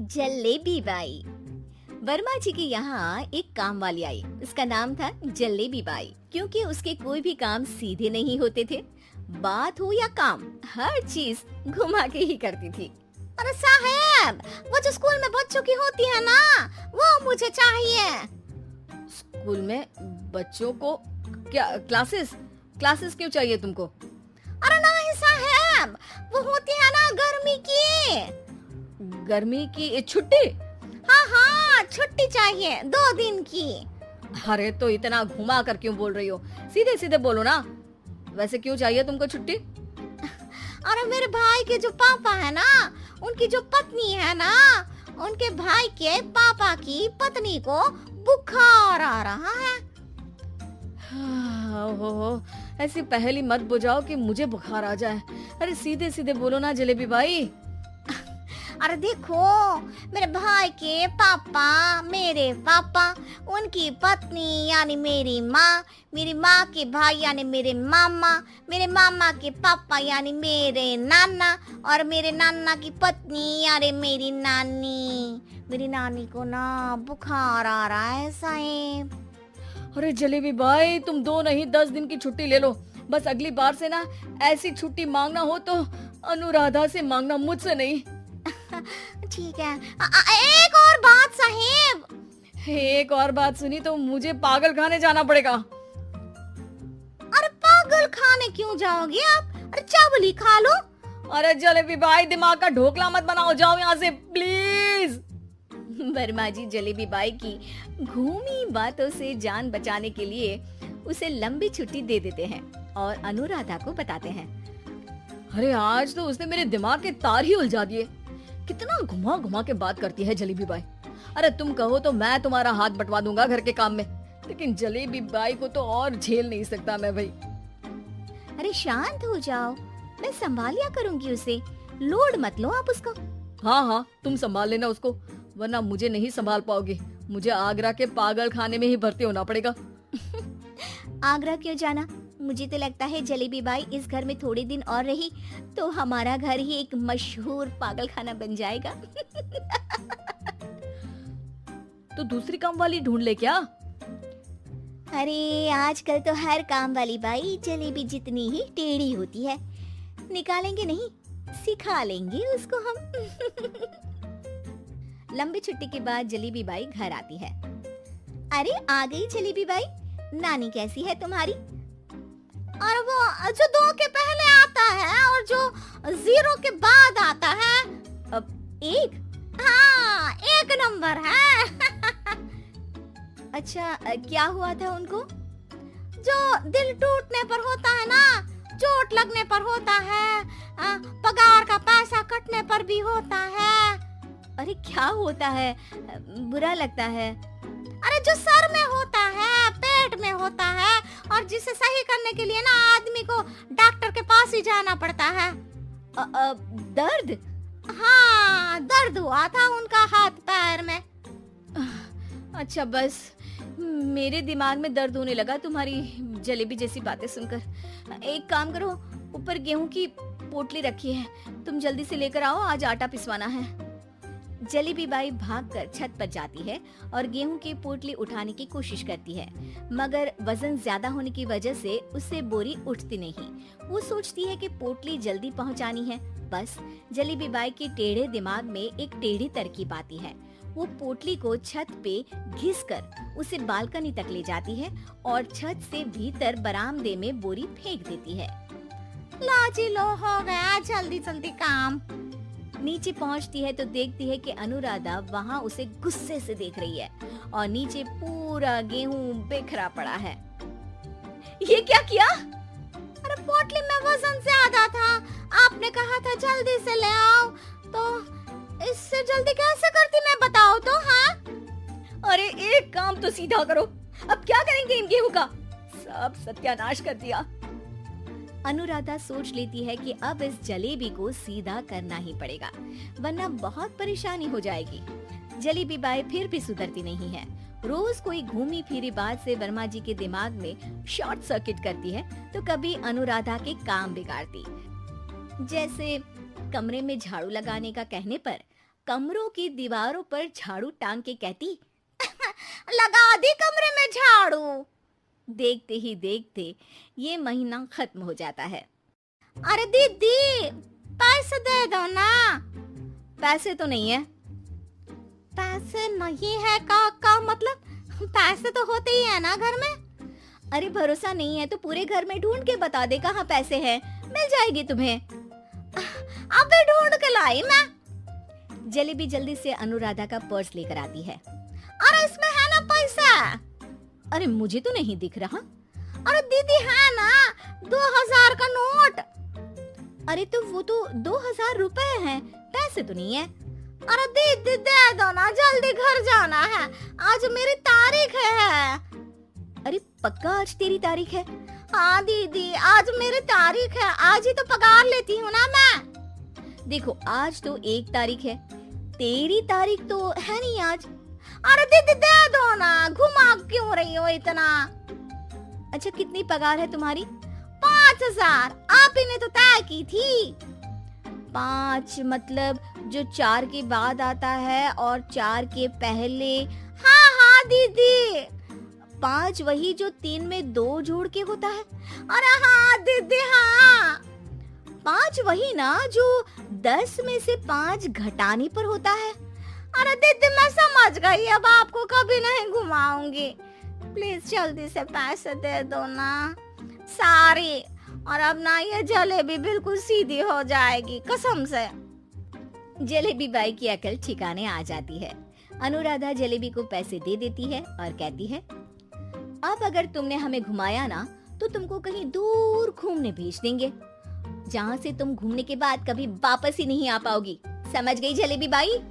Jalebi by. Verma जी के यहाँ एक काम वाली आई। उसका नाम था जलेबी बाई, क्योंकि उसके कोई भी काम सीधे नहीं होते थे। बात हो या काम, हर चीज घुमा के ही करती थी। अरे साहब, वो जो स्कूल में बच्चों की होती है ना, वो मुझे चाहिए। स्कूल में बच्चों को क्या क्लासेस क्लासेस क्यों चाहिए तुमको? अरे नहीं साहब, वो होती है ना गर्मी की। गर्मी की छुट्टी? हाँ हाँ, छुट्टी चाहिए 2 दिन की। अरे तो इतना घुमा कर क्यों बोल रही हो? सीधे सीधे बोलो ना। वैसे क्यों चाहिए तुमको छुट्टी? अरे मेरे भाई के जो पापा है ना, उनकी जो पत्नी है ना, उनके भाई के पापा की पत्नी को बुखार आ रहा है। ओहो, ऐसी पहेली मत बुझाओ कि मुझे बुखार आ जाए। अरे सीधे सीधे बोलो ना जलेबी भाई। अरे देखो, मेरे भाई के पापा, मेरे पापा, उनकी पत्नी यानी मेरी माँ के भाई यानी मेरे मामा के पापा यानी मेरे नाना, और मेरे नाना की पत्नी यानी मेरी नानी को ना बुखार आ रहा है साहब। अरे जलेबी भाई, तुम 2 नहीं 10 दिन की छुट्टी ले लो। बस अगली बार से ना ऐसी छुट्टी मांगना हो तो अनुराधा से मांगना, मुझसे नहीं। ठीक है। एक और बात साहेब। एक और बात सुनी तो मुझे पागल खाने जाना पड़ेगा। अरे पागल खाने क्यों जाओगे आप? अरे चावल ही खा लो। अरे जलेबी भाई, दिमाग का ढोकला मत बनाओ, जाओ यहाँ से प्लीज। वर्मा जी जलेबी बाई की घूमी बातों से जान बचाने के लिए उसे लंबी छुट्टी दे देते हैं और अनुराधा को बताते हैं। अरे आज तो उसने मेरे दिमाग के तार ही उलझा दिए। कितना घुमा घुमा के बात करती है जलेबी बाई। अरे तुम कहो तो मैं तुम्हारा हाथ बंटवा दूंगा घर के काम में, लेकिन जलेबी बाई को तो और झेल नहीं सकता मैं भाई। अरे शांत हो जाओ, मैं संभाल लिया करूंगी उसे, लोड मत लो आप उसको। हाँ हाँ, तुम संभाल लेना उसको, वरना मुझे नहीं संभाल पाओगे। मुझे आगरा के पागल खाने में ही भर्ती होना पड़ेगा। आगरा क्यों जाना? मुझे तो लगता है जलेबी बाई इस घर में थोड़े दिन और रही तो हमारा घर ही एक मशहूर पागल खाना बन जाएगा। तो दूसरी काम वाली ढूंढ ले क्या? अरे आजकल तो हर काम वाली बाई जलेबी जितनी ही टेढ़ी होती है। निकालेंगे नहीं, सिखा लेंगे उसको हम। लंबी छुट्टी के बाद जलेबी बाई घर आती है। अरे आ गई जलेबी बाई, नानी कैसी है तुम्हारी? और वो जो 2 के पहले आता है और जो 0 के बाद आता है, अब 1? हाँ, 1 नंबर है। अच्छा, क्या हुआ था उनको? जो दिल टूटने पर होता है ना, चोट लगने पर होता है, पगार का पैसा कटने पर भी होता है। अरे क्या होता है? बुरा लगता है? अरे जो सर में होता है, पेट में होता है, और जिसे सही करने के लिए ना आदमी को डॉक्टर के पास ही जाना पड़ता है। दर्द? हाँ, दर्द हुआ था उनका हाथ पैर में। अच्छा बस, मेरे दिमाग में दर्द होने लगा तुम्हारी जलेबी जैसी बातें सुनकर। एक काम करो, ऊपर गेहूं की पोटली रखी है, तुम जल्दी से लेकर आओ, आज आटा पिसवाना है। जलेबी बाई भागकर छत पर जाती है और गेहूं की पोटली उठाने की कोशिश करती है, मगर वजन ज्यादा होने की वजह से उससे बोरी उठती नहीं। वो सोचती है कि पोटली जल्दी पहुंचानी है। बस जलेबी बाई के टेढ़े दिमाग में एक टेढ़ी तरकीब आती है। वो पोटली को छत पे घिसकर उसे बालकनी तक ले जाती है और छत से भीतर बरामदे में बोरी फेंक देती है। लाजी लो, हो गया जल्दी जल्दी काम। नीचे पहुंचती है तो देखती है कि अनुराधा वहां उसे गुस्से से देख रही है और नीचे पूरा गेहूं बिखरा पड़ा है। ये क्या किया? अरे पोटली में वजन ज्यादा था, आपने कहा था जल्दी से ले आओ, तो इससे जल्दी कैसे करती मैं बताओ तो। हाँ, अरे एक काम तो सीधा करो, अब क्या करेंगे इन गेहूं का? सब सत्यानाश कर दिया। अनुराधा सोच लेती है कि अब इस जलेबी को सीधा करना ही पड़ेगा, वरना बहुत परेशानी हो जाएगी। जलेबी बाई फिर भी सुधरती नहीं है। रोज कोई घूमी फिरी बात से वर्मा जी के दिमाग में शॉर्ट सर्किट करती है, तो कभी अनुराधा के काम बिगाड़ती। जैसे कमरे में झाड़ू लगाने का कहने पर कमरों की दीवारों पर झाड़ू टांग के कहती, लगा दी कमरे में झाड़ू। देखते ही देखते ये महीना खत्म हो जाता है। अरे दीदी, पैसे दे दो ना। पैसे तो नहीं है। पैसे नहीं है का मतलब? पैसे तो होते ही है ना घर में। अरे भरोसा नहीं है तो पूरे घर में ढूंढ के बता दे कहाँ पैसे हैं, मिल जाएगी तुम्हें। अबे ढूंढ के लाई मैं। जलेबी जल्दी से अनुराधा का पर्स लेकर आती है। अरे इसमें है ना पैसा। अरे मुझे तो नहीं दिख रहा। अरे दीदी है ना 2000 का नोट। अरे तो वो तो 2000 रुपए हैं, पैसे तो नहीं है। अरे दीदी दे दो ना, जल्दी घर जाना है, आज मेरी तारीख है। अरे पक्का आज तेरी तारीख है? हाँ दीदी, आज मेरी तारीख है, आज ही तो पगार लेती हूँ ना मैं। देखो आज तो 1 तारीख है, तेरी तारीख तो है नहीं आज। अरे दीदी दे दो ना, घुमा क्यों रही हो इतना? अच्छा कितनी पगार है तुम्हारी? 5000, आप ही ने तो तय की थी। 5 मतलब जो 4 के बाद आता है और 4 के पहले। हाँ हाँ दीदी। 5 वही जो 3 में 2 जोड़ के होता है। अरे हाँ दीदी हाँ। 5 वही ना जो 10 में से 5 घटाने पर होता है। अरे दीदी मैं समझ गई, अब आपको कभी नहीं घुमाऊंगी। प्लीज जल्दी से पैसे दे दो ना सारी, और अब ना ये जलेबी बिल्कुल सीधी हो जाएगी कसम से। जलेबी बाई की अकल ठिकाने आ जाती है। अनुराधा जलेबी को पैसे दे देती है और कहती है, अब अगर तुमने हमें घुमाया ना तो तुमको कहीं दूर घूमने भेज देंगे, जहाँ से तुम घूमने के बाद कभी वापस ही नहीं आ पाओगी। समझ गई जलेबी बाई?